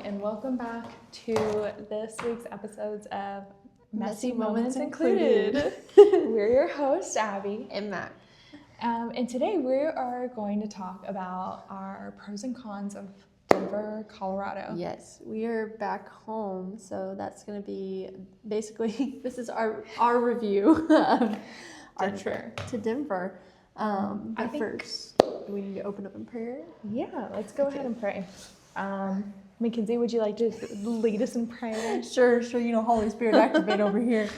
and welcome back to this week's episodes of Messy Moments Included. We're your hosts, Abby and Matt. And today we are going to talk about our pros and cons of Denver, Colorado. Yes, we are back home, so that's going to be basically, this is our review of our trip to Denver. But first, do we need to open up in prayer? Yeah, let's go ahead and pray. Mackenzie, would you like to lead us in prayer? Sure, Holy Spirit activate over here.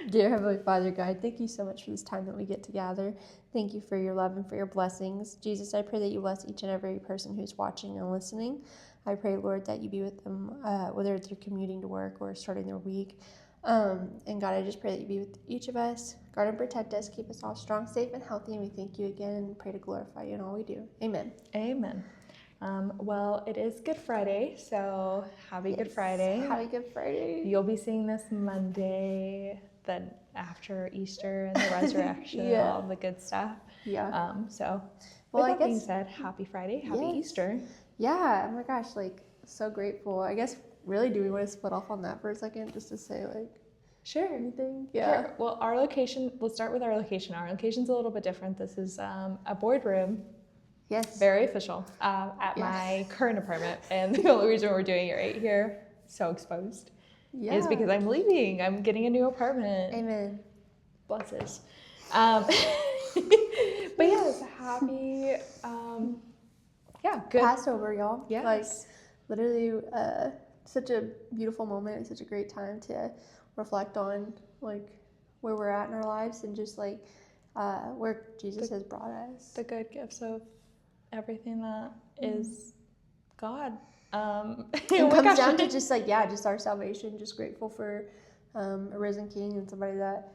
Dear Heavenly Father, God, thank you so much for this time that we get to gather. Thank you for your love and for your blessings. Jesus, I pray that you bless each and every person who's watching and listening. I pray, Lord, that you be with them, whether they're commuting to work or starting their week. And God, I just pray that you be with each of us. Guard and protect us. Keep us all strong, safe, and healthy. And we thank you again and pray to glorify you in all we do. Amen. Amen. Well, it is Good Friday, so happy Good Friday. Happy Good Friday. You'll be seeing this Monday, then after Easter and the resurrection and all the good stuff. Yeah. So, well, with that being said, happy Friday, happy Easter. Yeah, oh my gosh, so grateful. I guess, really, do we want to split off on that for a second, just to say, sure. Anything? Yeah. Sure. Well, our location, let's start with our location. Our location's a little bit different. This is a boardroom. Yes. Very official at my current apartment. And the only reason we're doing it right here, so exposed, is because I'm leaving. I'm getting a new apartment. Amen. Blesses. But yes, happy, good. Passover, y'all. Yes. Literally, such a beautiful moment and such a great time to reflect on, where we're at in our lives and just, where Jesus has brought us. The good gifts of everything that is God. It comes down to just our salvation. Just grateful for a risen King and somebody that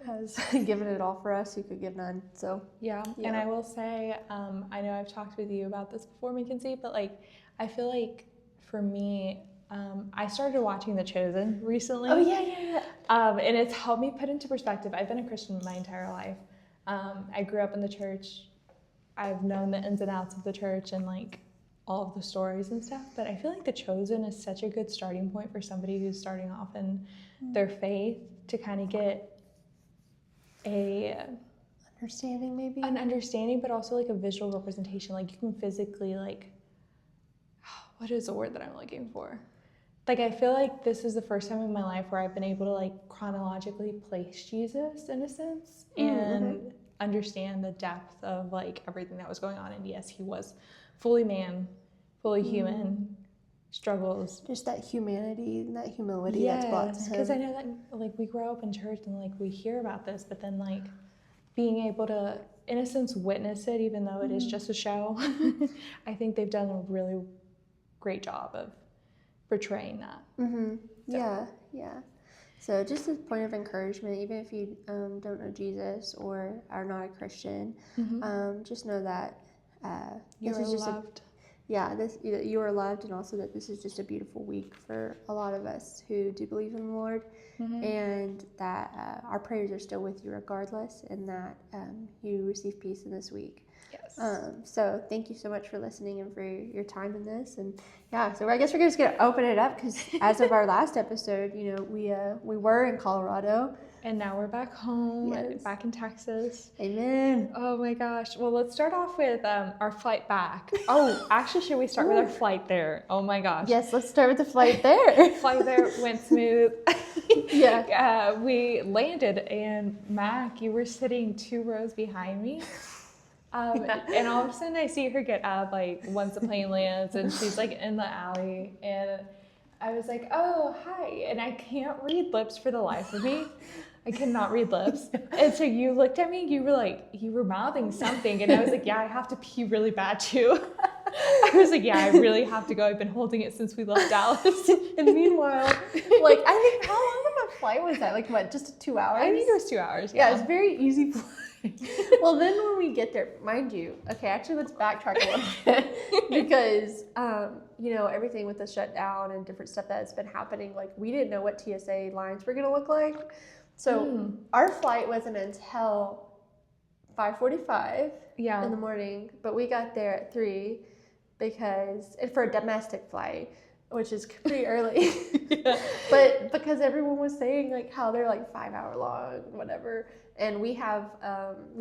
has given it all for us who could give none. So yeah. And I will say, I know I've talked with you about this before, Mackenzie, but I feel like for me, I started watching The Chosen recently. Oh yeah. And it's helped me put into perspective. I've been a Christian my entire life. I grew up in the church. I've known the ins and outs of the church and all of the stories and stuff, but I feel like The Chosen is such a good starting point for somebody who's starting off in their faith to kind of get an understanding, but also a visual representation. You can physically what is the word that I'm looking for? I feel like this is the first time in my life where I've been able to chronologically place Jesus in a sense and understand the depth of everything that was going on. And yes, he was fully man, fully human, struggles. Just that humanity and that humility that's brought to him. Because I know that we grow up in church and we hear about this, but then being able to, in a sense, witness it, even though it is just a show, I think they've done a really great job of portraying that. Mm-hmm. So. Yeah. So just a point of encouragement, even if you don't know Jesus or are not a Christian, just know that you are loved. You are loved, and also that this is just a beautiful week for a lot of us who do believe in the Lord, and that our prayers are still with you regardless, and that you receive peace in this week. Yes. So thank you so much for listening and for your time in this. And so I guess we're just going to open it up because as of our last episode, we were in Colorado. And now we're back home, back in Texas. Amen. Oh my gosh. Well, let's start off with our flight back. Oh, actually, should we start with our flight there? Oh my gosh. Yes, let's start with the flight there. Flight there went smooth. Yeah. We landed, and Mac, you were sitting 2 rows behind me. And all of a sudden I see her get up once the plane lands, and she's in the alley, and I was like, oh, hi. And I can't read lips for the life of me. I cannot read lips. And so you looked at me, you were mouthing something, and I was like, yeah, I have to pee really bad too. I was like, yeah, I really have to go. I've been holding it since we left Dallas. And meanwhile, I think, how long of a flight was that? Just 2 hours? I think it was 2 hours. Yeah, it was very easy flight. Well, then when we get there, mind you, actually let's backtrack a little bit because, everything with the shutdown and different stuff that's been happening, we didn't know what TSA lines were going to look like. So our flight wasn't until 5:45 in the morning, but we got there at 3. because for a domestic flight, which is pretty early. But because everyone was saying like how they're like 5 hour long, whatever. And we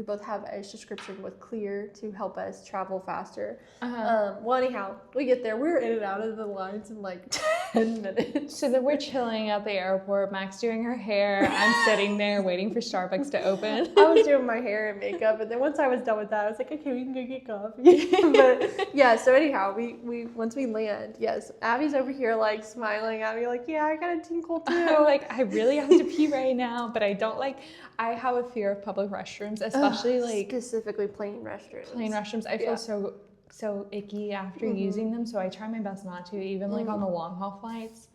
both have a subscription with Clear to help us travel faster. Well, anyhow, we get there. We're in and out of the lines in like 10 minutes. So then we're chilling at the airport. Mac's doing her hair. I'm sitting there waiting for Starbucks to open. I was doing my hair and makeup, and then once I was done with that, I was like, okay, we can go get coffee. But yeah, so anyhow, we once we land, yes, Abby's over here like smiling at me, like, yeah, I got a tinkle too. I'm like, I really have to pee right now, but I don't like. I have a fear of public restrooms, especially like specifically plain restrooms. Plain restrooms. I feel so icky after using them, so I try my best not to. Even like on the long haul flights,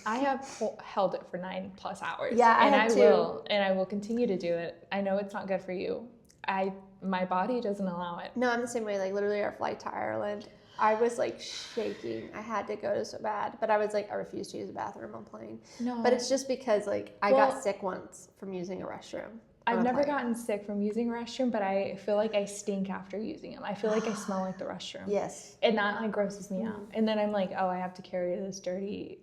I have held it for 9+ hours. Yeah, and I will continue to do it. I know it's not good for you. My body doesn't allow it. No, I'm the same way. Like literally, our flight to Ireland, I was like shaking. I had to go so bad, but I was like, I refused to use the bathroom on plane. No, but it's just because like I got sick once from using a restroom. I've never gotten sick from using a restroom, but I feel like I stink after using them. I feel like I smell like the restroom. Yes. And that like grosses me out. And then I'm like, oh, I have to carry this dirty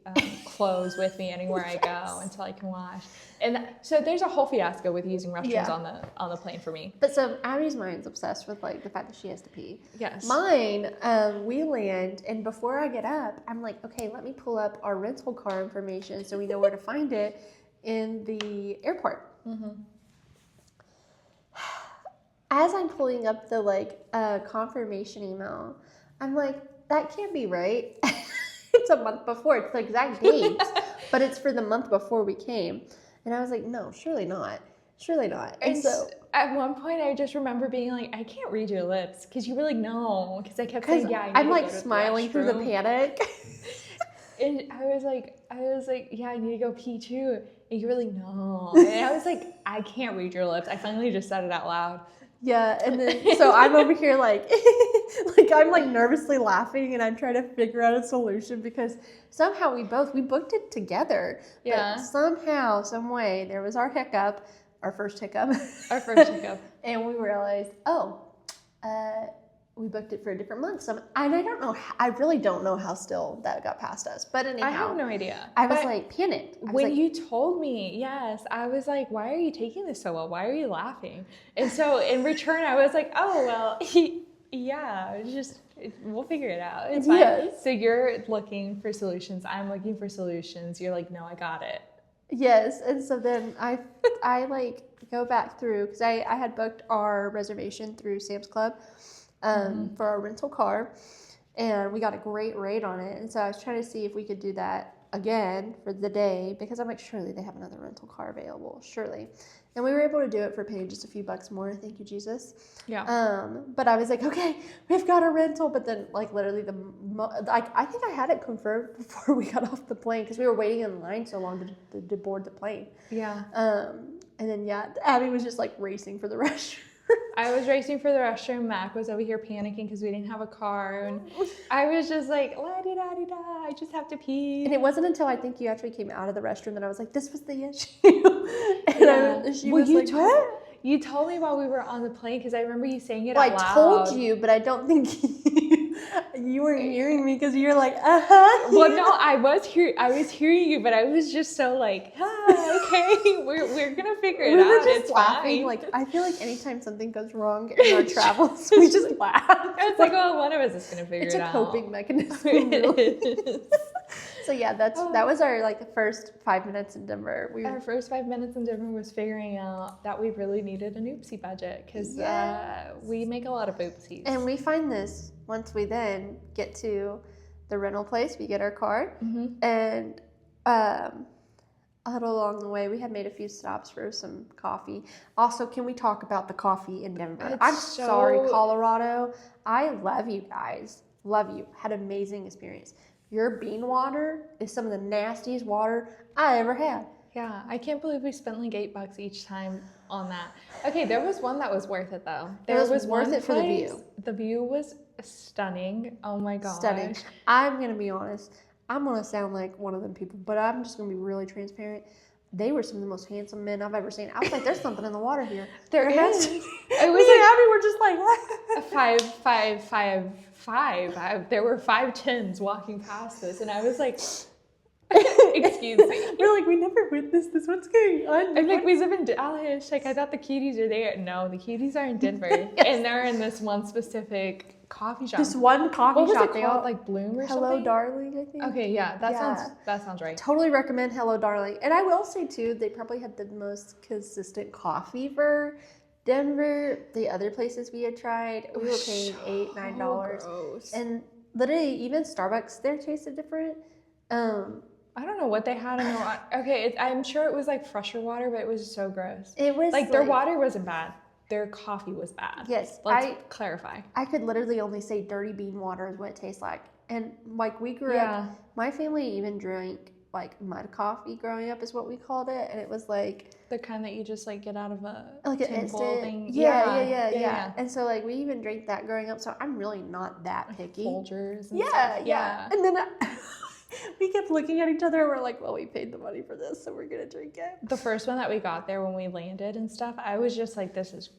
clothes with me anywhere I go until I can wash. And so there's a whole fiasco with using restrooms on the plane for me. But so Abby's mind's obsessed with like the fact that she has to pee. Yes. Mine, we land, and before I get up, I'm like, okay, let me pull up our rental car information so we know where to find it in the airport. As I'm pulling up the like confirmation email, I'm like, that can't be right. It's a month before. It's the exact date, but it's for the month before we came. And I was like, no, surely not. Surely not. And so at one point, I just remember being like, I can't read your lips because you were like, no, because I kept saying, yeah. I'm like smiling through the panic. And I was like, yeah, I need to go pee too. And you were like, no. And I was like, I can't read your lips. I finally just said it out loud. Yeah, and then so I'm over here like I'm like nervously laughing, and I'm trying to figure out a solution because somehow we booked it together. Yeah. But somehow, some way, there was our first hiccup. And we realized, we booked it for a different month. And I don't know. I really don't know how still that got past us. But anyhow, I have no idea. I was like panicked. When you told me, yes, I was like, why are you taking this so well? Why are you laughing? And so in return, I was like, oh, well, yeah, we'll figure it out. It's fine. Yes. So you're looking for solutions. I'm looking for solutions. You're like, no, I got it. Yes. And so then I like go back through because I had booked our reservation through Sam's Club. For our rental car, and we got a great rate on it. And so I was trying to see if we could do that again for the day because I'm like, surely they have another rental car available, surely. And we were able to do it for paying just a few bucks more. Thank you, Jesus. Yeah. But I was like, okay, we've got a rental. But then, like, literally I think I had it confirmed before we got off the plane because we were waiting in line so long to board the plane. Yeah. And then Abby was just like racing for the restroom. I was racing for the restroom. Mac was over here panicking because we didn't have a car. And I was just like, la-di-da-di-da, I just have to pee. And it wasn't until I think you actually came out of the restroom that I was like, this was the issue. And she was like, what? You told me while we were on the plane because I remember you saying it out loud. I told you, but I don't think you weren't hearing me because you're like, uh-huh. Well, no, I was hearing you, but I was just so like, okay, we're gonna figure it out. We were just it's laughing. fine. Like, I feel like anytime something goes wrong in our travels, we just laugh. It's like, well, one of us is gonna figure it out. It's a coping mechanism. Really. So yeah, that was our like the first 5 minutes in Denver. Our first 5 minutes in Denver was figuring out that we really needed an oopsie budget because we make a lot of oopsies. And we find this once we then get to the rental place, we get our car, and all along the way we had made a few stops for some coffee. Also, can we talk about the coffee in Denver? I'm sorry, Colorado. I love you guys. Love you. Had an amazing experience. Your bean water is some of the nastiest water I ever had. Yeah, I can't believe we spent like $8 each time on that. Okay, there was one that was worth it though. It was worth it for the view. The view was stunning. Oh my gosh. Stunning. I'm going to be honest. I'm going to sound like one of them people, but I'm just going to be really transparent. They were some of the most handsome men I've ever seen. I was like, there's something in the water here. There is. It was like, Abby, we're just like, There were 5 tins walking past us, and I was like, excuse me. We're like, we never witnessed this. What's going on? I'm like, we live in Dallas. Like, I thought the cuties are there. No, the cuties are in Denver. Yes. And they're in this one specific coffee shop. This one coffee what was shop. it called? Like Bloom or Hello something? Darling, I think. Okay, yeah, that sounds right. Totally recommend Hello Darling. And I will say too, they probably had the most consistent coffee for Denver. The other places we had tried, we were paying $8, $9. Gross. And literally, even Starbucks there tasted different. I don't know what they had in their water. Okay, I'm sure it was like fresher water, but it was so gross. It was like their water wasn't bad. Their coffee was bad. Yes, Let's clarify. I could literally only say dirty bean water is what it tastes like. And like we grew up, my family even drank like mud coffee growing up is what we called it. And it was like the kind that you just like get out of a like an tin bowl instant thing. Yeah. And so like we even drank that growing up. So I'm really not that picky. Folgers and stuff. Yeah. And then we kept looking at each other and we're like, well, we paid the money for this, so we're gonna drink it. The first one that we got there when we landed and stuff, I was just like, this is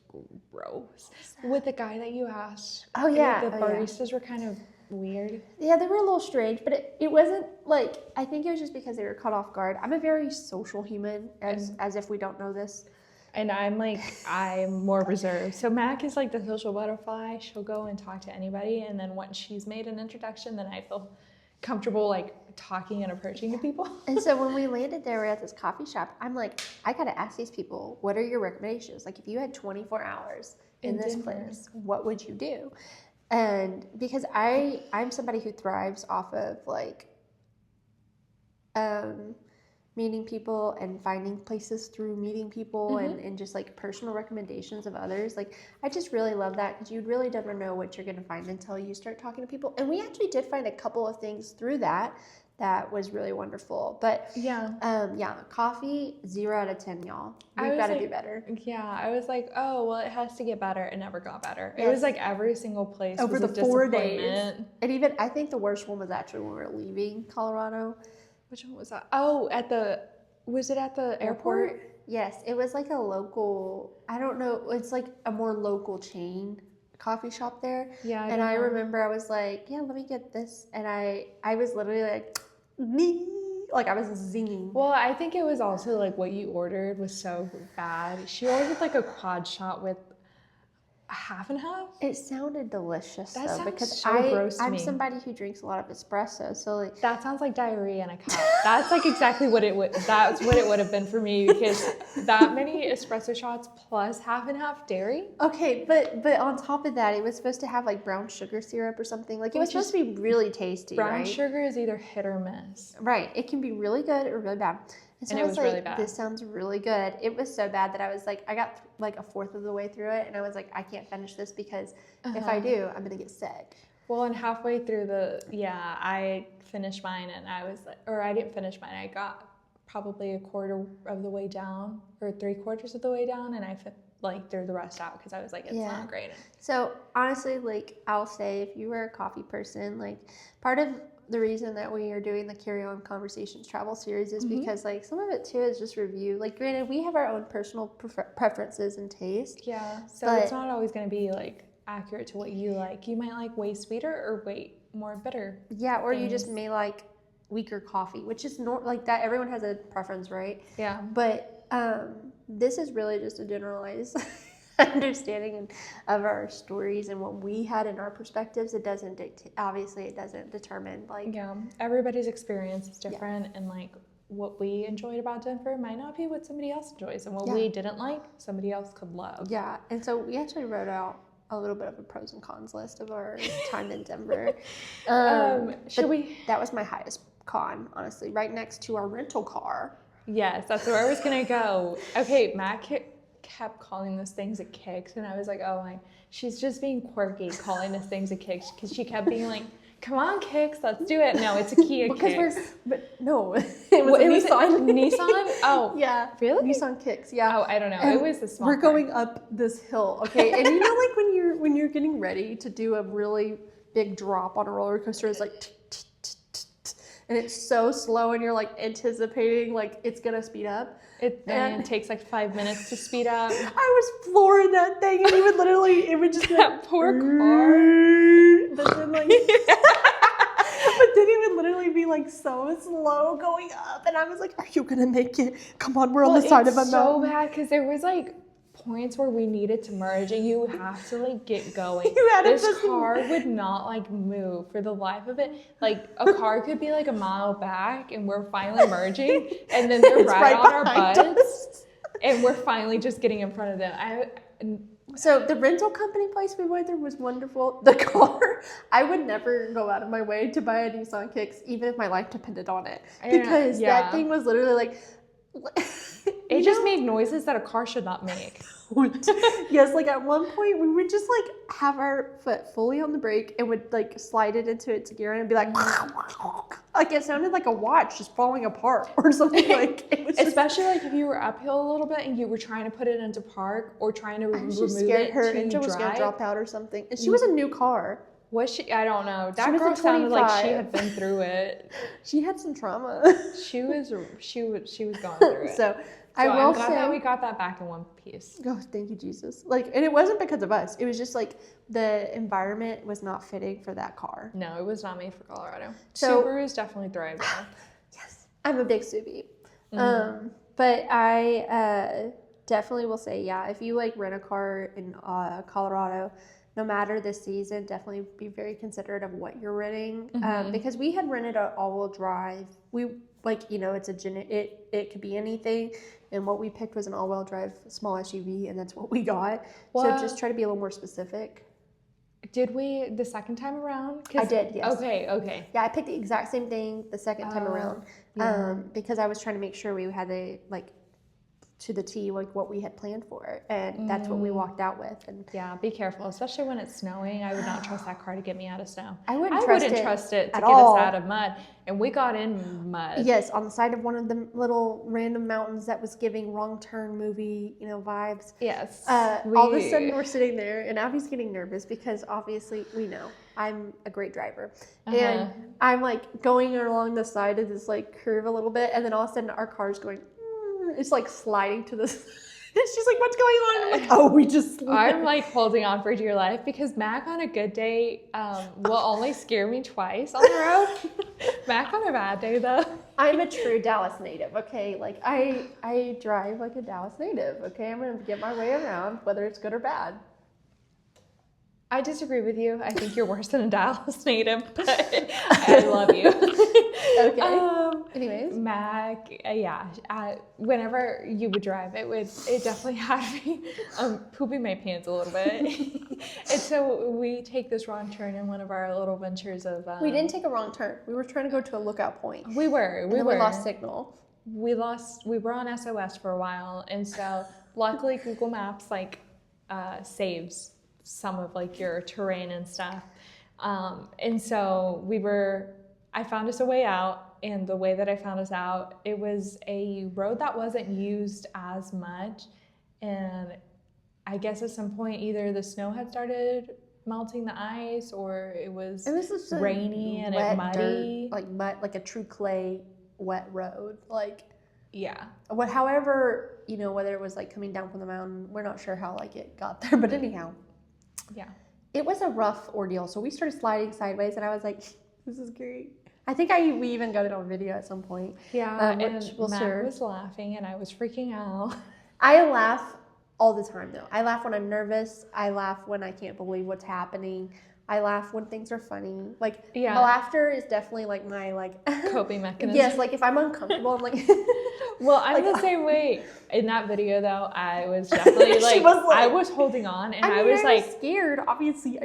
gross. With the guy that you asked. Oh yeah. The baristas were kind of weird. Yeah, they were a little strange, but it wasn't like, I think it was just because they were caught off guard. I'm a very social human, as if we don't know this. And I'm more reserved. So Mac is like the social butterfly. She'll go and talk to anybody. And then once she's made an introduction, then I feel comfortable like talking and approaching to people. And so when we landed there, we're at this coffee shop. I'm like, I gotta ask these people, what are your recommendations? Like if you had 24 hours in this place, what would you do? And because I'm somebody who thrives off of like meeting people and finding places through meeting people and just like personal recommendations of others. Like I just really love that because you really never know what you're going to find until you start talking to people. And we actually did find a couple of things through that was really wonderful. But coffee 0 out of 10, y'all. We've got to do better. Yeah, I was like, oh well, it has to get better. It never got better. Yes. It was like every single place over was the a 4 days. And even I think the worst one was actually when we were leaving Colorado. Which one was that? Oh, was it at the airport? Yes, it was like a local, I don't know, it's like a more local chain coffee shop there. Yeah. And I remember I was like, yeah, let me get this. And I was literally like I was zinging. Well, I think it was also like what you ordered was so bad. She ordered like a quad shot with half and half. It sounded delicious though, because so gross to I'm me. Somebody who drinks a lot of espresso, so like that sounds like diarrhea in a cup. That's like exactly what it would. That's what it would have been for me because that many espresso shots plus half and half dairy. Okay, but on top of that, it was supposed to have like brown sugar syrup or something. Like it was supposed to be really tasty. Brown sugar is either hit or miss. Right, it can be really good or really bad. And so and I was like, really bad. This sounds really good. It was so bad that I was like, I got like a fourth of the way through it, and I was like, I can't finish this because if I do, I'm gonna get sick. Well, and halfway through I finished mine, and I was like, or I didn't finish mine. I got probably a quarter of the way down, or 3/4 of the way down, and I threw the rest out because I was like, it's not great. So honestly, like I'll say, if you were a coffee person, like part of the reason that we are doing the Carry On Conversations travel series is because like some of it too is just review. Like granted, we have our own personal preferences and taste. Yeah, so it's not always going to be like accurate to what you like. You might like way sweeter or way more bitter. Yeah, or you just may like weaker coffee, which is like that. Everyone has a preference, right? Yeah. But this is really just a generalized understanding of our stories and what we had in our perspectives. It doesn't obviously it doesn't determine like everybody's experience is different, and like what we enjoyed about Denver might not be what somebody else enjoys, and what we didn't like somebody else could love. Yeah, and so we actually wrote out a little bit of a pros and cons list of our time in Denver. That was my highest con, honestly, right next to our rental car. Yes, that's where I was gonna go. Okay, Matt kept calling those things a kicks, and I was like, oh my, she's just being quirky calling those things a kicks, because she kept being like, come on kicks, let's do it. No, it's a Kia kicks. But no, it was a Nissan. Oh yeah, really? Nissan Kicks. Yeah. Oh, I don't know. It was the small. We're going up this hill, okay, and you know, like when you're getting ready to do a really big drop on a roller coaster, it's like and it's so slow, and you're like anticipating like it's gonna speed up. And it takes like 5 minutes to speed up. I was flooring that thing, and it would just That poor car. but then like, but then it would literally be like so slow going up, and I was like, "Are you gonna make it? Come on, we're on the side of a mountain." So bad because there was like points where we needed to merge, and you have to like get going. This car would not like move for the life of it. Like a car could be like a mile back, and we're finally merging, and then they're right on our butts, and we're finally just getting in front of them. So the rental company place we went through was wonderful. The car, I would never go out of my way to buy a Nissan Kicks, even if my life depended on it, because that thing was literally like. It just made noises that a car should not make. Yes, like at one point we would just like have our foot fully on the brake and would like slide it into its gear and be like it sounded like a watch just falling apart or something. Like it was especially like if you were uphill a little bit and you were trying to put it into park or trying to remove it her to engine was gonna drop out or something. And she was a new car. Was she? I don't know. That girl sounded like she had been through it. She had some trauma. She was going through it. So I will I'm glad say that we got that back in one piece. Oh, thank you, Jesus. Like, and it wasn't because of us. It was just like the environment was not fitting for that car. No, it was not made for Colorado. So, Subarus definitely thrive there. Yes, I'm a big Subi. But I definitely will say, yeah, if you like rent a car in Colorado, no matter the season, definitely be very considerate of what you're renting. Because we had rented an all-wheel drive. We like, you know, it could be anything. And what we picked was an all-wheel drive small SUV, and that's what we got. So just try to be a little more specific. Did we the second time around? I did, yes. Okay. Yeah, I picked the exact same thing the second time around. Because I was trying to make sure we had the like to the T like what we had planned for, and that's what we walked out with. And yeah, be careful, especially when it's snowing. I would not trust that car to get me out of snow. I wouldn't trust it to get us out of mud, and we got in mud. Yes, on the side of one of the little random mountains that was giving Wrong Turn movie, you know, vibes. Yes. All of a sudden we're sitting there, and Abby's getting nervous because obviously we know I'm a great driver, and I'm like going along the side of this like curve a little bit, and then all of a sudden our car's going. It's like sliding to this. She's like, "What's going on?" I'm like, "Oh, we just." I'm like holding on for dear life because Mac on a good day will only scare me twice on the road. Mac on a bad day though. I'm a true Dallas native. Okay, like I drive like a Dallas native. Okay, I'm gonna get my way around whether it's good or bad. I disagree with you. I think you're worse than a Dallas native, but I love you. Okay. Anyways, Mac, whenever you would drive, it definitely had me pooping my pants a little bit. And so we take this wrong turn in one of our little ventures of. We didn't take a wrong turn. We were trying to go to a lookout point. We were. We lost signal. We were on SOS for a while, and so luckily Google Maps like saves some of like your terrain and stuff. And so I found us a way out, and the way that I found us out, it was a road that wasn't used as much. And I guess at some point either the snow had started melting the ice, or it was rainy and it muddy. Dirt, like mud, like a true clay wet road. Like yeah. However, you know, whether it was like coming down from the mountain, we're not sure how like it got there, but anyhow. Yeah. It was a rough ordeal. So we started sliding sideways, and I was like, this is great. I think we even got it on video at some point. Yeah, and Matt was laughing, and I was freaking out. I laugh all the time, though. I laugh when I'm nervous. I laugh when I can't believe what's happening. I laugh when things are funny. Like, the laughter is definitely like my like coping mechanism. Yes, like if I'm uncomfortable, I'm like. Well, I'm like, the same way. In that video, though, I was definitely like, I was holding on, and I was like scared. Obviously,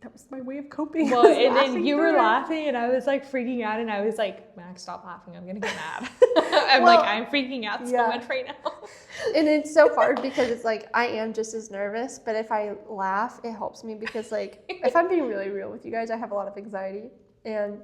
that was my way of coping. Well, and then you were laughing, and I was like freaking out, and I was like, Max, stop laughing. I'm gonna get mad. I'm freaking out so much right now. And it's so hard because it's like I am just as nervous, but if I laugh, it helps me because like if I'm being really real with you guys, I have a lot of anxiety, and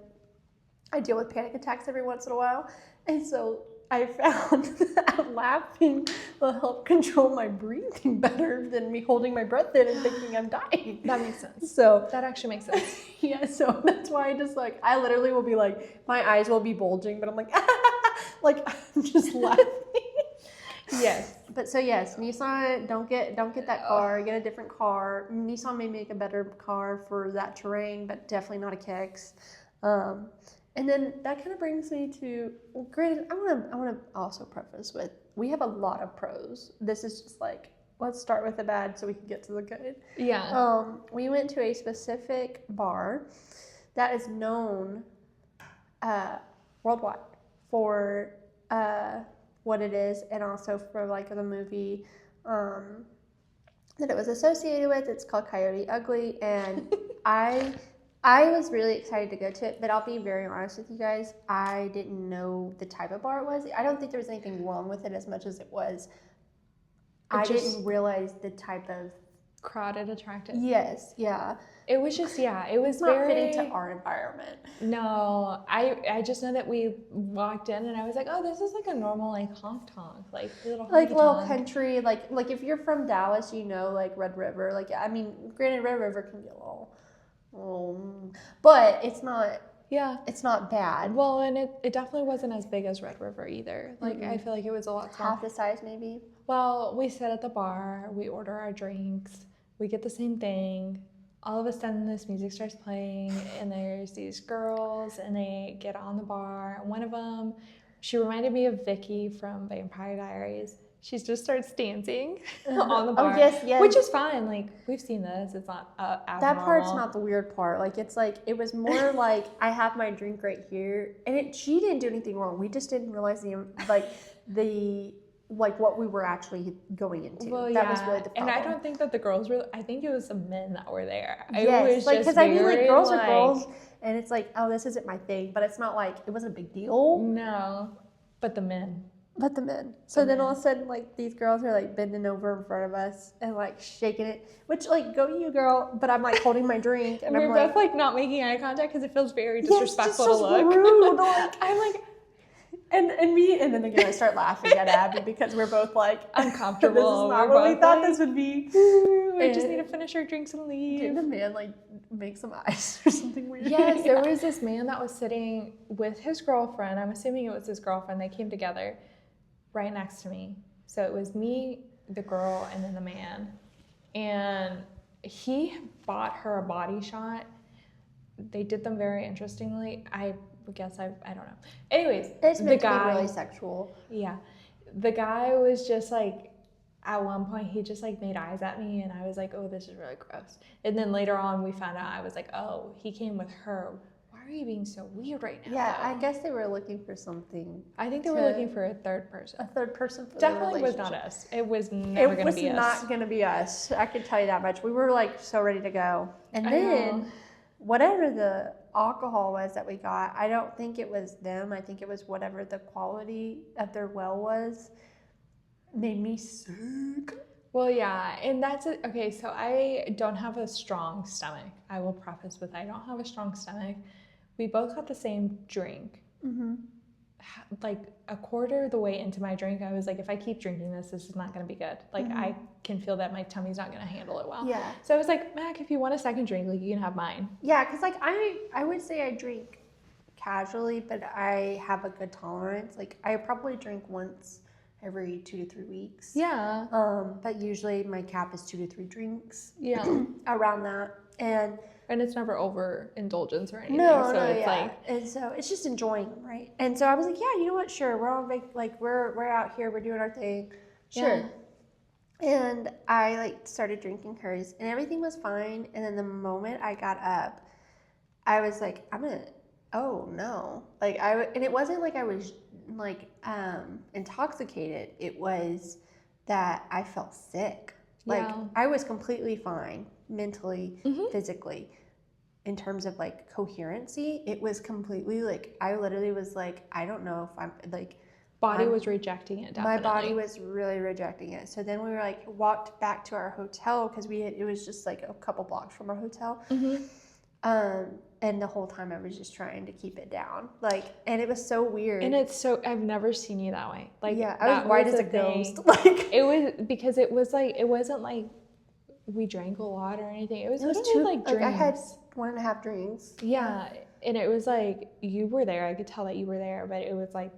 I deal with panic attacks every once in a while, and so I found that laughing will help control my breathing better than me holding my breath in and thinking I'm dying. That makes sense. So That actually makes sense. yeah, so that's why I just like, I literally will be like, my eyes will be bulging, but I'm like, like I'm just laughing. Yes. But so yes, Nissan, don't get that car, get a different car. Nissan may make a better car for that terrain, but definitely not a Kicks. And then that kind of brings me to, well, granted, I want to also preface with, we have a lot of pros. This is just like, let's start with the bad so we can get to the good. Yeah. We went to a specific bar that is known worldwide for what it is, and also for like the movie that it was associated with. It's called Coyote Ugly, and I was really excited to go to it, but I'll be very honest with you guys, I didn't know the type of bar it was. I don't think there was anything wrong with it as much as it was. I didn't realize the type of crowded, attractive. Yes, yeah. It was just, yeah, it was not very fitting to our environment. No, I just know that we walked in and I was like, oh, this is like a normal like honk like little country, like if you're from Dallas, you know, like Red River, like I mean, granted, Red River can be a little, but it's not. Yeah, it's not bad. Well, and it definitely wasn't as big as Red River either. Like I feel like it was a lot smaller. Half the size, maybe. Well, we sit at the bar, we order our drinks, we get the same thing. All of a sudden, this music starts playing, and there's these girls, and they get on the bar. One of them, she reminded me of Vicky from Vampire Diaries. She just starts dancing on the bar. Oh, yes. Which is fine. Like, we've seen this. It's not abnormal. That part's not the weird part. Like, it's like, it was more like, I have my drink right here. And she didn't do anything wrong. We just didn't realize what we were actually going into. Well, that was really the problem. And I don't think that the girls were, I think it was the men that were there. Yes, it was like, because I mean, like, girls like, are girls, and it's like, oh, this isn't my thing, but it's not like, it wasn't a big deal. No, but the men. But the men. So then all of a sudden, like, these girls are, like, bending over in front of us and, like, shaking it. Which, like, go you, girl. But I'm, like, holding my drink. And we're I'm both, like, not making eye contact because it feels very disrespectful to look. Rude. Like, I'm, like... And then again, I start laughing at Abby because we're both, like... uncomfortable. This is not what we thought this would be. We just need to finish our drinks and leave. Didn't the man, like, make some eyes or something weird? Yes, there was this man that was sitting with his girlfriend. I'm assuming it was his girlfriend. They came together. Right next to me. So it was me, the girl, and then the man. And he bought her a body shot. They did them very interestingly. I guess I don't know. Anyways, it's meant to be really sexual. Yeah. The guy was just like, at one point he just like made eyes at me and I was like, oh, this is really gross. And then later on we found out, I was like, oh, he came with her. Why are you being so weird right now? Yeah, though? I guess they were looking for something. I think they were looking for a third person. A third person for Definitely the was not us. It was never going to be us. It was not going to be us. I can tell you that much. We were like so ready to go. And then whatever the alcohol was that we got, I don't think it was them. I think it was whatever the quality of their well was. Made me sick. Well, yeah, and that's it. Okay, so I don't have a strong stomach. I will preface with I don't have a strong stomach. We both got the same drink. Mm-hmm. Like a quarter of the way into my drink, I was like, if I keep drinking this is not going to be good. Like I can feel that my tummy's not going to handle it well. Yeah. So I was like, Mac, if you want a second drink, like you can have mine. Yeah, because like I would say I drink casually, but I have a good tolerance. Like I probably drink once every 2 to 3 weeks. Yeah. But usually my cap is 2 to 3 drinks. Yeah. Around that. And it's never overindulgence or anything. And so it's just enjoying them, right? And so I was like, yeah, you know what? Sure, we're all we're out here, we're doing our thing. Sure. Yeah. And I like started drinking hers, and everything was fine. And then the moment I got up, I was like, oh no, and it wasn't like I was like intoxicated. It was that I felt sick. Like I was completely fine. Mentally, physically, in terms of like coherency, it was completely like I literally was like, I don't know if I'm like body was rejecting it. Definitely. My body was really rejecting it. So then we were like walked back to our hotel because it was just like a couple blocks from our hotel. And And the whole time I was just trying to keep it down. Like, and it was so weird. And it's so, I've never seen you that way. Like, yeah, I was white as a ghost. Like, it was, because it was like, it wasn't like we drank a lot or anything. It was two, like drinks. I had 1.5 drinks. Yeah. And it was like, you were there. I could tell that you were there, but it was like,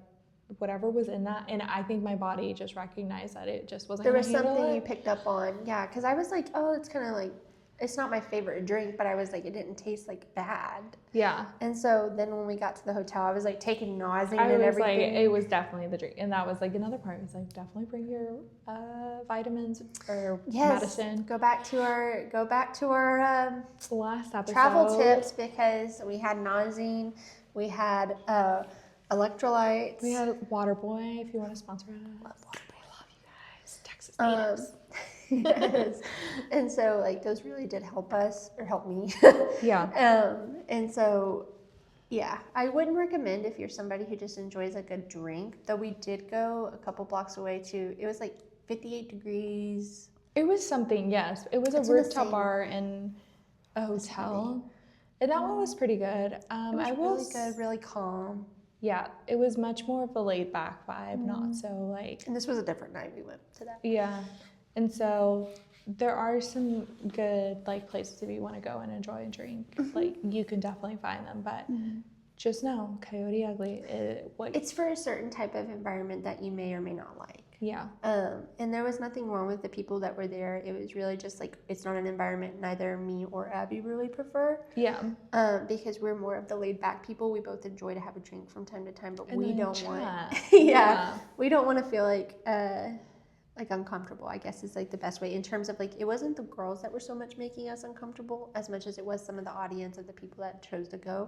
whatever was in that, and I think my body just recognized that it just wasn't. There was something you picked up on, yeah, because I was like, oh, it's kind of like, it's not my favorite drink, but I was like, it didn't taste like bad. Yeah. And so then when we got to the hotel, I was like taking nausea and Like, everything. it was definitely the drink, and that was like another part. It was like, definitely bring your vitamins or medicine. Go back to our last episode travel tips, because we had nausea, we had electrolytes. We had Waterboy, if you want to sponsor us. Love Waterboy. I love you guys. Texas natives. Yes. And so like those really did help us, or help me. Yeah. And so yeah, I wouldn't recommend if you're somebody who just enjoys a good drink, though we did go a couple blocks away to, it was like 58 degrees. It was something, yes. It was a rooftop bar in a hotel. And that one was pretty good. It was really good, really calm. Yeah, it was much more of a laid back vibe, not so like. And this was a different night we went to that. Yeah, and so there are some good like places if you want to go and enjoy and drink. Like you can definitely find them, but just know Coyote Ugly. It's for a certain type of environment that you may or may not like. Yeah. And there was nothing wrong with the people that were there. It was really just like, it's not an environment neither me or Abby really prefer. Yeah. Because we're more of the laid back people. We both enjoy to have a drink from time to time, but we don't want. We don't want to feel like uncomfortable, I guess is like the best way, in terms of like, it wasn't the girls that were so much making us uncomfortable as much as it was some of the audience of the people that chose to go.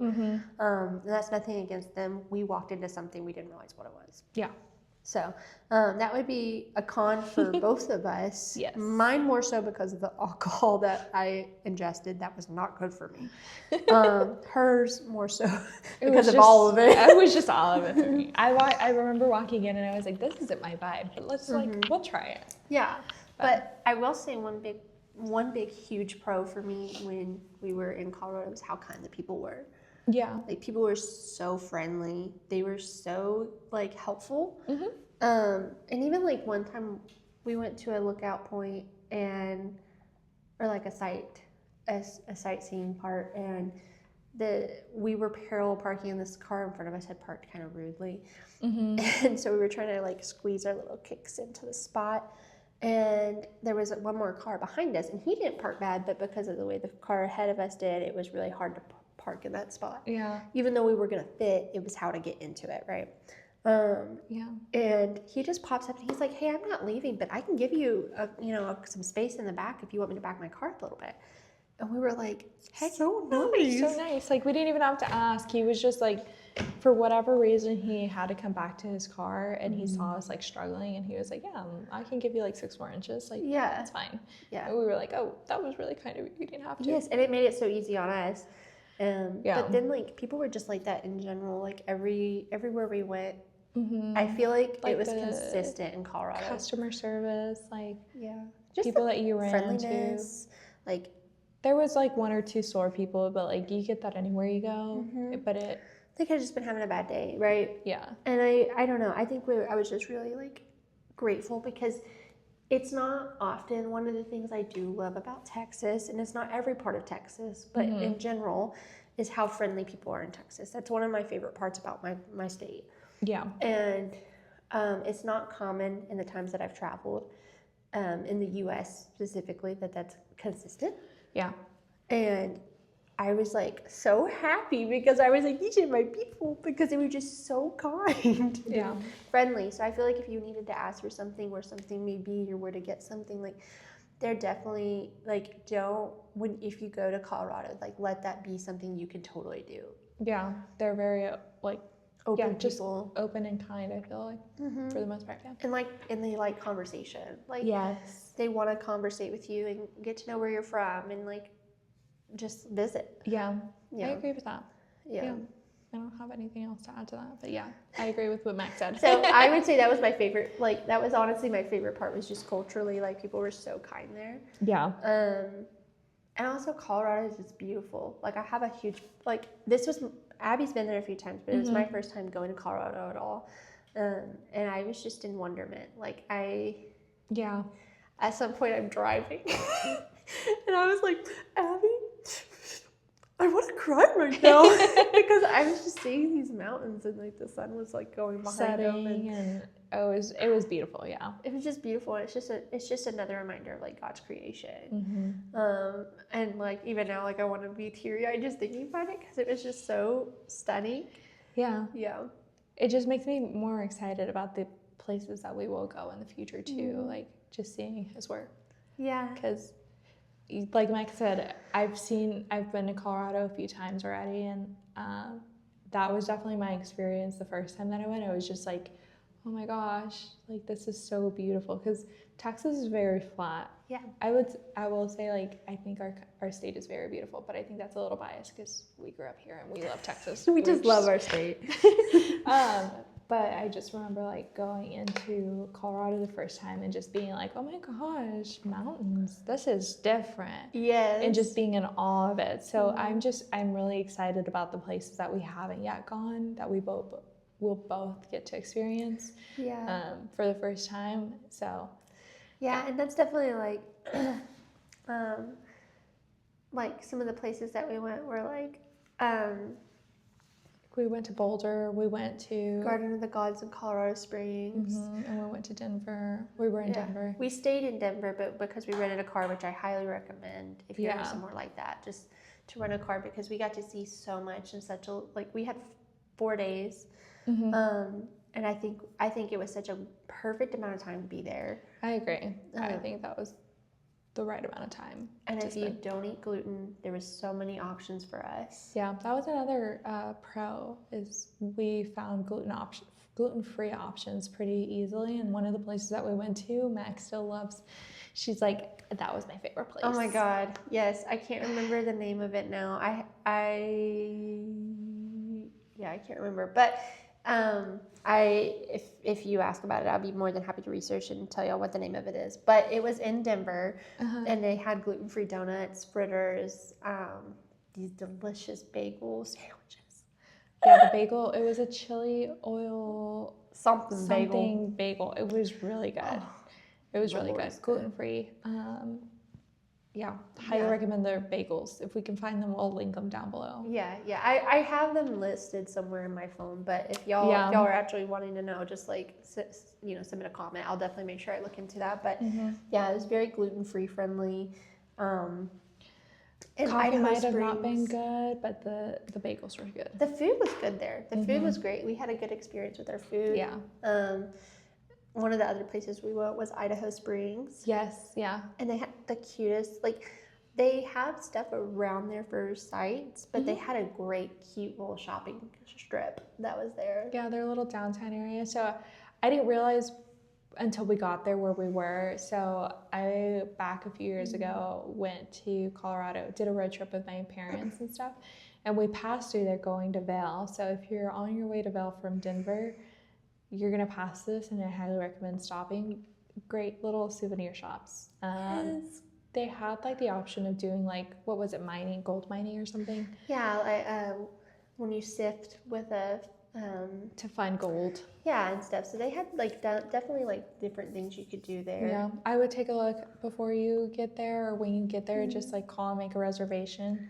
And that's nothing against them. We walked into something we didn't realize what it was. Yeah. So that would be a con for both of us. Yes. Mine more so because of the alcohol that I ingested. That was not good for me. Hers more so because of all of it. It was just all of it for me. I remember walking in and I was like, this isn't my vibe, but let's we'll try it. Yeah. But I will say one big huge pro for me when we were in Colorado was how kind the people were. Yeah. Like people were so friendly. They were so like helpful. And even like one time we went to a lookout point or like a sightseeing part, and we were parallel parking and this car in front of us had parked kind of rudely. And so we were trying to like squeeze our little kicks into the spot. And there was one more car behind us, and he didn't park bad, but because of the way the car ahead of us did, it was really hard to park in that spot. Yeah. Even though we were gonna fit, it was how to get into it, right? And he just pops up and he's like, "Hey, I'm not leaving, but I can give you some space in the back if you want me to back my car up a little bit." And we were like, "Hey, so nice, so nice." Like we didn't even have to ask. He was just like, for whatever reason, he had to come back to his car, and he saw us like struggling, and he was like, "Yeah, I can give you like 6 more inches. Like, yeah, that's fine." Yeah. And we were like, "Oh, that was really kind of you. You didn't have to." Yes, and it made it so easy on us. But then like people were just like that in general. Like everywhere we went, I feel like it was consistent in Colorado. Customer service, like just people that you ran friendliness, into. Like there was like 1 or 2 sore people, but like you get that anywhere you go. But they could have just been having a bad day, right? Yeah. And I don't know. I think I was just really like grateful, because it's not often. One of the things I do love about Texas, and it's not every part of Texas, but in general, is how friendly people are in Texas. That's one of my favorite parts about my state. Yeah. And it's not common in the times that I've traveled, in the U.S. specifically, that's consistent. Yeah. And I was like so happy, because I was like, these are my people, because they were just so kind. Yeah. Friendly. So I feel like if you needed to ask for something, where something may be, or where to get something, like they're definitely like, if you go to Colorado, like let that be something you can totally do. Yeah. They're very like open people. Just open and kind, I feel like, for the most part. Yeah. And they like conversation. Like, yes, they want to conversate with you and get to know where you're from, and like just visit. Yeah. I agree with that. Yeah. I don't have anything else to add to that, but yeah, I agree with what Max said. So I would say that was my favorite. Like that was honestly my favorite part, was just culturally, like people were so kind there. Yeah. And also Colorado is just beautiful. Like I have a huge, like Abby's been there a few times, but it was my first time going to Colorado at all. And I was just in wonderment. Like Yeah. at some point I'm driving and I was like, Abby, I want to cry right now because I was just seeing these mountains and like the sun was like going behind them and it was beautiful. Yeah, it was just beautiful. It's just another reminder of like God's creation. And like even now, like I want to be teary-eyed just thinking about it because it was just so stunning. Yeah. It just makes me more excited about the places that we will go in the future too, like just seeing His work. Yeah, because like Mike said, I've been to Colorado a few times already, and that was definitely my experience the first time that I went. I was just like, oh my gosh, like this is so beautiful, because Texas is very flat. Yeah. I will say, like, I think our state is very beautiful, but I think that's a little biased because we grew up here and we love Texas. We just love our state. But I just remember like going into Colorado the first time and just being like, oh my gosh, mountains, this is different. Yes. And just being in awe of it. So I'm really excited about the places that we haven't yet gone, that we'll both get to experience for the first time. So yeah, and that's definitely like some of the places that we went were like we went to Boulder, we went to Garden of the Gods in Colorado Springs, and we went to Denver. We were in Denver. We stayed in Denver, but because we rented a car, which I highly recommend if you're somewhere like that, just to rent a car, because we got to see so much in such a, like, we had 4 days, and I think it was such a perfect amount of time to be there. I agree. I think that was the right amount of time. And if you don't eat gluten, there was so many options for us. Yeah, that was another pro, is we found gluten-free options pretty easily. And one of the places that we went to, Max still loves, she's like, that was my favorite place. Oh my God, yes. I can't remember the name of it now. I can't remember. But if you ask about it, I'll be more than happy to research and tell y'all what the name of it is. But it was in Denver, and they had gluten-free donuts, fritters, these delicious bagel sandwiches. Yeah, the bagel, it was a chili oil something bagel. It was really good. It was really good. Gluten-free. Highly recommend their bagels. If we can find them, we'll link them down below. Yeah. I have them listed somewhere in my phone, but if y'all are actually wanting to know, just like submit a comment. I'll definitely make sure I look into that. But it was very gluten-free friendly. And coffee might have not been good, but the bagels were good. The food was good there. The food was great. We had a good experience with our food. Yeah. One of the other places we went was Idaho Springs. Yes, yeah. And they had the cutest, like, they have stuff around there for sites, but they had a great, cute little shopping strip that was there. Yeah, their little downtown area. So I didn't realize until we got there where we were. So I, back a few years ago, went to Colorado, did a road trip with my parents and stuff, and we passed through there going to Vail. So if you're on your way to Vail from Denver, you're going to pass this, and I highly recommend stopping. Great little souvenir shops. Yes. They had like the option of doing like, what was it, gold mining or something? Yeah, like when you sift with a... to find gold. Yeah, and stuff. So they had like definitely like different things you could do there. Yeah, I would take a look before you get there, or when you get there, just like call and make a reservation.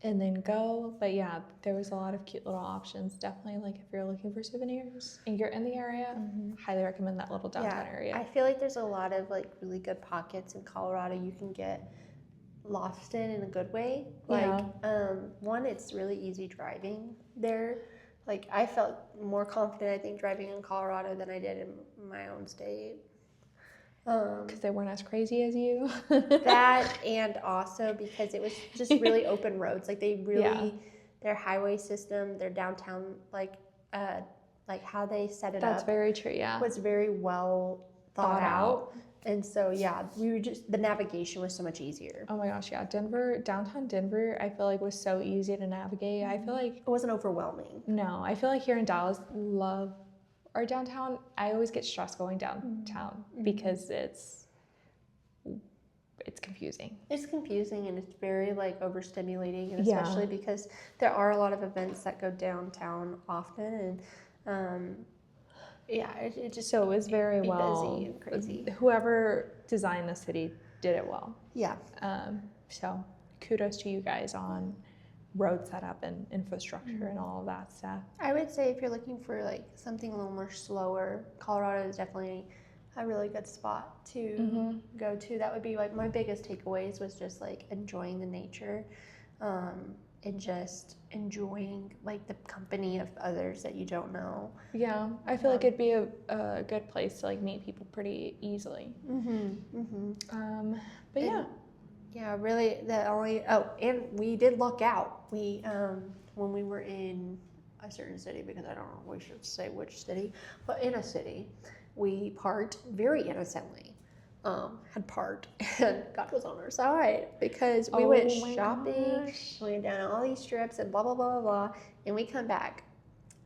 And then go. But yeah, there was a lot of cute little options. Definitely, like, if you're looking for souvenirs and you're in the area, highly recommend that little downtown area. I feel like there's a lot of like really good pockets in Colorado you can get lost in a good way. Like, one, it's really easy driving there. Like, I felt more confident, I think, driving in Colorado than I did in my own state. Because they weren't as crazy as you. That, and also because it was just really open roads. Like, they really, their highway system, their downtown, like how they set it up. That's very true, yeah. Was very well thought out. And so, the navigation was so much easier. Oh my gosh, yeah. Downtown Denver, I feel like was so easy to navigate. I feel like... It wasn't overwhelming. No, I feel like here in Dallas, love our downtown. I always get stressed going downtown because it's it's confusing. It's confusing and it's very like overstimulating, and Yeah. especially because there are a lot of events that go downtown often, and it just So it was very be well. busy and crazy. Whoever designed the city did it well. Yeah. So kudos to you guys on road setup and infrastructure and all of that stuff. I would say if you're looking for like something a little more slower, Colorado is definitely a really good spot to go to. That would be like my biggest takeaways was just like enjoying the nature, and just enjoying like the company of others that you don't know. Yeah, I feel like it'd be a good place to like meet people pretty easily. But yeah. Yeah, really. And we did luck out. We when we were in a certain city, because I don't know, we should say which city, but in a city, we parked very innocently. Had parked, and God was on our side because we went shopping, we went down all these strips and blah blah blah blah blah, and we come back,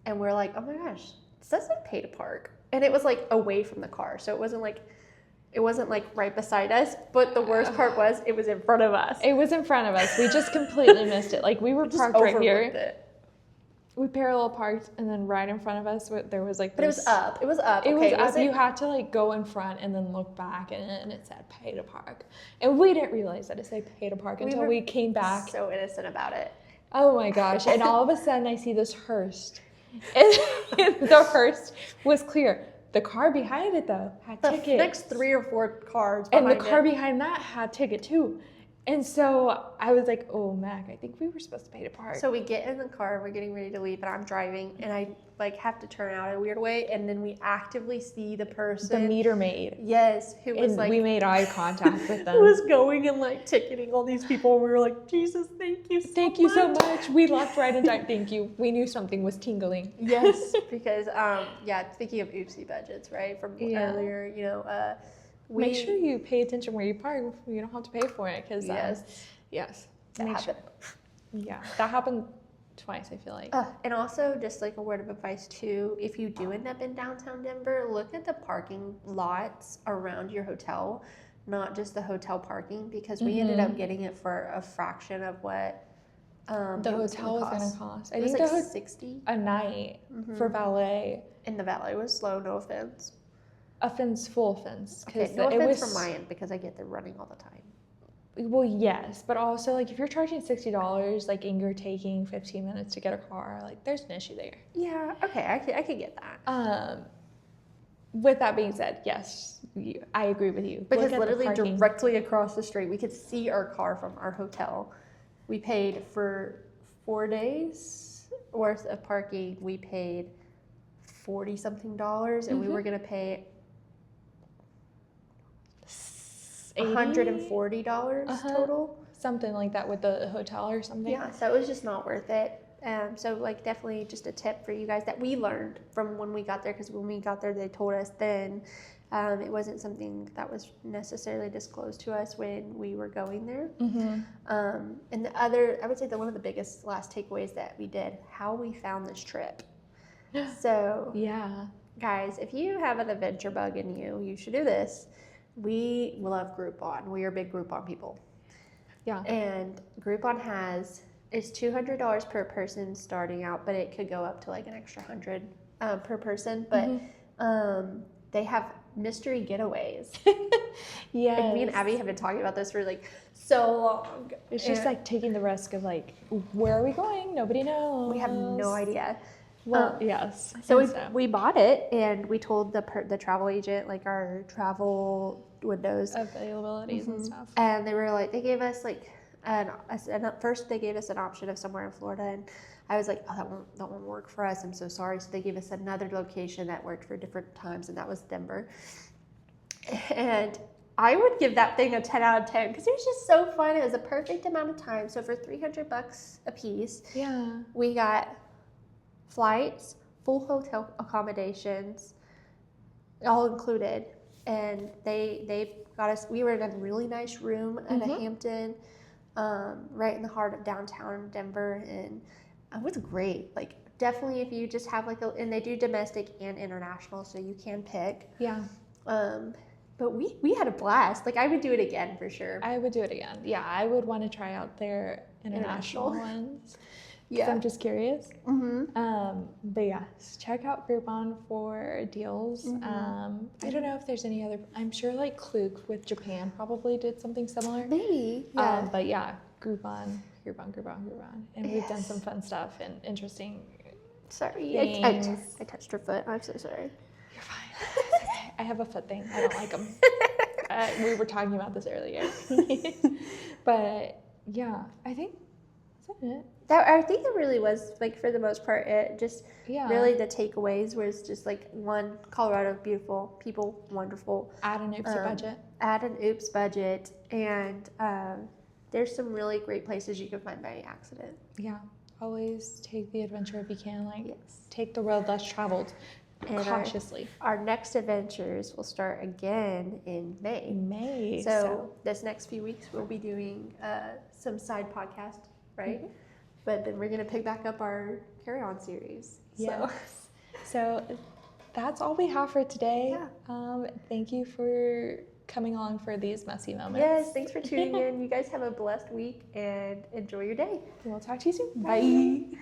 and we're like, oh my gosh, this doesn't pay to park, and it was like away from the car, so it wasn't like right beside us, but the worst part was it was in front of us. It was in front of us. We just completely missed it. Like we were parked right here. It. We parallel parked, and then right in front of us there was like. But it was up. It was up. It was up. You had to like go in front and then look back, and it said pay to park, and we didn't realize that it said pay to park until we came back. So innocent about it. Oh my gosh! And all of a sudden, I see this hearse, and the hearse was clear. The car behind it, though, had tickets. The next 3 or 4 cars behind it. And the car behind that had ticket, too. And so I was like, oh, Mac, I think we were supposed to pay to park. So we get in the car, we're getting ready to leave, and I'm driving, and I like have to turn out a weird way, and then we actively see the person. The meter maid. Yes, who was and like. we made eye contact with them. Who was going and like ticketing all these people, and we were like, Jesus, thank you so much. Thank you so much. We left right in time. Thank you. We knew something was tingling. Yes, because, speaking of oopsie budgets, right, from earlier, make sure you pay attention where you park. You don't have to pay for it because yes, that happened. Yeah, that happened twice. I feel like. And also, just like a word of advice too, if you do end up in downtown Denver, look at the parking lots around your hotel, not just the hotel parking, because we ended up getting it for a fraction of what the hotel was going to cost. I think it was like $60 a night for valet. And the valet was slow. No offense. Full offense. Okay, no offense from my end because I get them running all the time. Well, yes, but also like if you're charging $60, like and you're taking 15 minutes to get a car, like there's an issue there. Yeah, okay, I can get that. With that being said, yes, I agree with you. Because literally directly across the street, we could see our car from our hotel. We paid for 4 days worth of parking. We paid $40-something, and we were gonna pay $140 total. Something like that with the hotel or something. Yeah, so it was just not worth it. So like definitely just a tip for you guys that we learned from when we got there, because when we got there they told us then it wasn't something that was necessarily disclosed to us when we were going there. And the other, I would say one of the biggest last takeaways that we did, how we found this trip. So yeah, guys, if you have an adventure bug in you, you should do this. We love Groupon. We are big Groupon people. Yeah. And Groupon it's $200 per person starting out, but it could go up to like an extra $100 per person. But they have mystery getaways. Yeah. And me and Abby have been talking about this for like so long. It's just like taking the risk of like, where are we going? Nobody knows. We have no idea. Well, yes. So we bought it, and we told the travel agent like our travel windows, availabilities and stuff. And they were like, they gave us like at first they gave us an option of somewhere in Florida, and I was like, oh, that won't work for us. I'm so sorry. So they gave us another location that worked for different times, and that was Denver. And I would give that thing a 10 out of 10 because it was just so fun. It was a perfect amount of time. So for $300 a piece, we got flights, full hotel accommodations, all included, and they got us. We were in a really nice room at a Hampton, right in the heart of downtown Denver, and it was great. Like definitely, if you just have and they do domestic and international, so you can pick. Yeah. But we had a blast. Like, I would do it again for sure. I would do it again. Yeah, I would want to try out their international International. ones. Yeah. I'm just curious. Mm-hmm. But yes, check out Groupon for deals. I don't know if there's any other. I'm sure like Klook with Japan probably did something similar. Maybe. Yeah. But yeah, Groupon, and we've done some fun stuff and interesting. Sorry, I touched her foot. I'm so sorry. You're fine. It's okay. I have a foot thing. I don't like them. We were talking about this earlier. But yeah, I think that's it. I think that really was, like, for the most part, it just really the takeaways was just like, one, Colorado, beautiful, people, wonderful. Add an oops budget. Add an oops budget, and there's some really great places you can find by accident. Yeah, always take the adventure if you can. Like, Yes. take the road less traveled And cautiously. Our next adventures will start again in May. In May. So this next few weeks we'll be doing some side podcast, right? But then we're gonna pick back up our carry-on series. Yes. So that's all we have for today. Yeah. Thank you for coming along for these messy moments. Yes, thanks for tuning in. You guys have a blessed week and enjoy your day. We'll talk to you soon. Bye.